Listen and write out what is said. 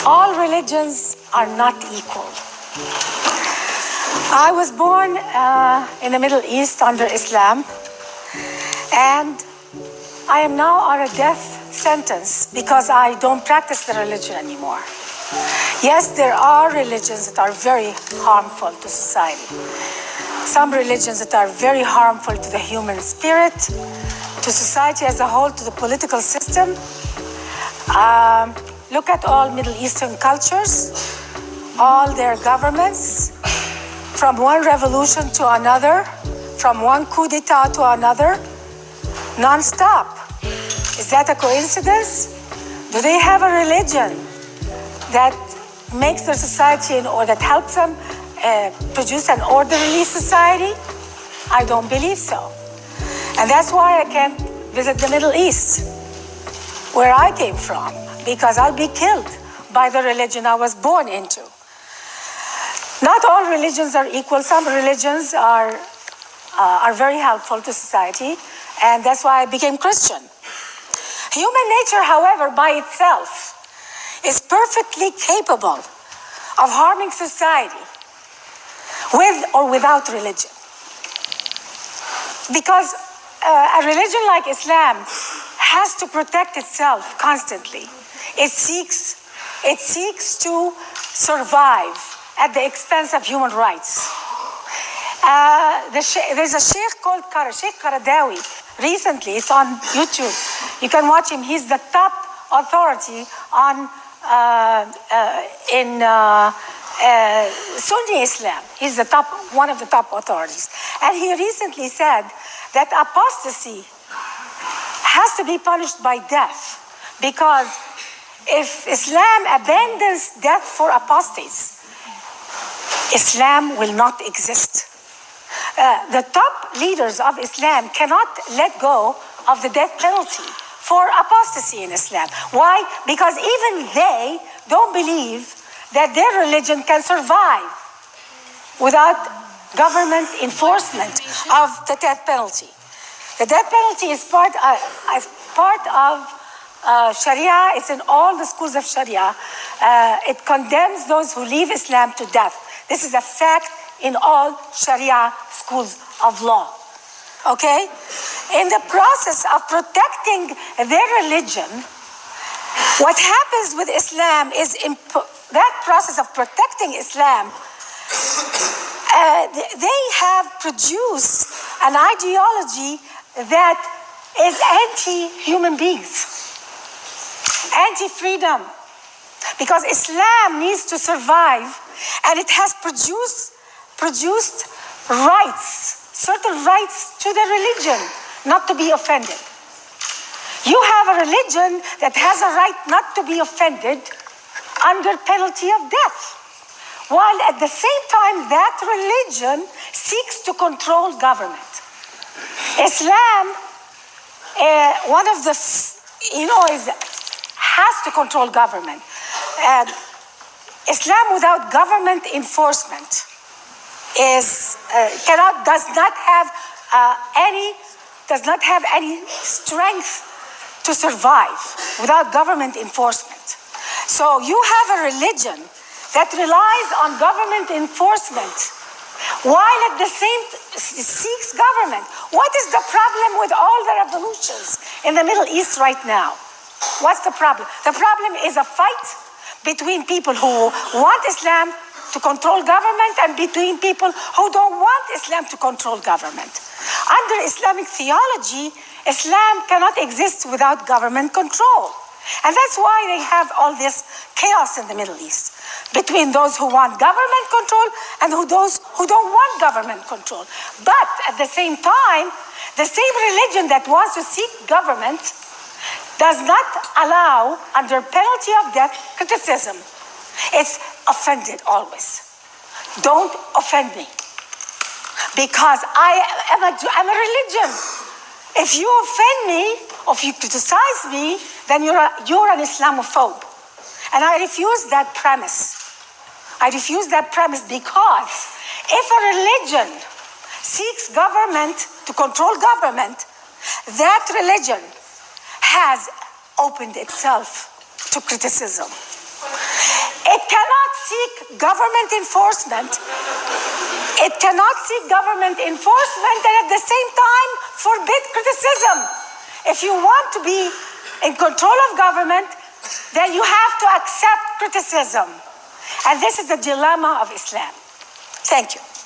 All religions are not equal. I was born in the Middle East under Islam, and I am now on a death sentence because I don't practice the religion anymore. Yes, there are religions that are very harmful to society. Some religions that are very harmful to the human spirit, to society as a whole, to the political system. Look at all Middle Eastern cultures, all their governments, from one revolution to another, from one coup d'etat to another, non-stop. Is that a coincidence? Do they have a religion that makes their society or that helps them produce an orderly society? I don't believe so. And that's why I can't visit the Middle East, where I came from, because I'll be killed by the religion I was born into. Not all religions are equal. Some religions are very helpful to society, and that's why I became Christian. Human nature, however, by itself is perfectly capable of harming society with or without religion. Because a religion like Islam has to protect itself constantly. It seeks to survive at the expense of human rights. There's a sheikh called Sheikh Qaradawi. Recently, it's on YouTube. You can watch him. He's the top authority on Sunni Islam. He's one of the top authorities. And he recently said that apostasy has to be punished by death, because if Islam abandons death for apostates, Islam will not exist. The top leaders of Islam cannot let go of the death penalty for apostasy in Islam. Why? Because even they don't believe that their religion can survive without government enforcement of the death penalty. The death penalty is part of Sharia. It's in all the schools of Sharia. It condemns those who leave Islam to death. This is a fact in all Sharia schools of law. Okay? In the process of protecting their religion, what happens with Islam is that process of protecting Islam, they have produced an ideology that is anti-human beings, anti-freedom, because Islam needs to survive, and it has produced rights, certain rights to the religion, not to be offended. You have a religion that has a right not to be offended under penalty of death, while at the same time that religion seeks to control government. Islam, has to control government. Islam without government enforcement does not have any strength to survive without government enforcement. So you have a religion that relies on government enforcement while at the same seeks government. What is the problem with all the revolutions in the Middle East right now? What's the problem? The problem is a fight between people who want Islam to control government and between people who don't want Islam to control government. Under Islamic theology, Islam cannot exist without government control. And that's why they have all this chaos in the Middle East between those who want government control and those who don't want government control. But at the same time, the same religion that wants to seek government does not allow, under penalty of death, criticism. It's offended always. Don't offend me, because I'm a religion. If you offend me, or if you criticize me, then you're an Islamophobe. And I refuse that premise. I refuse that premise because if a religion seeks government to control government, that religion has opened itself to criticism. cannot seek government enforcement. It cannot seek government enforcement and at the same time forbid criticism. If you want to be in control of government, then you have to accept criticism. And this is the dilemma of Islam. Thank you.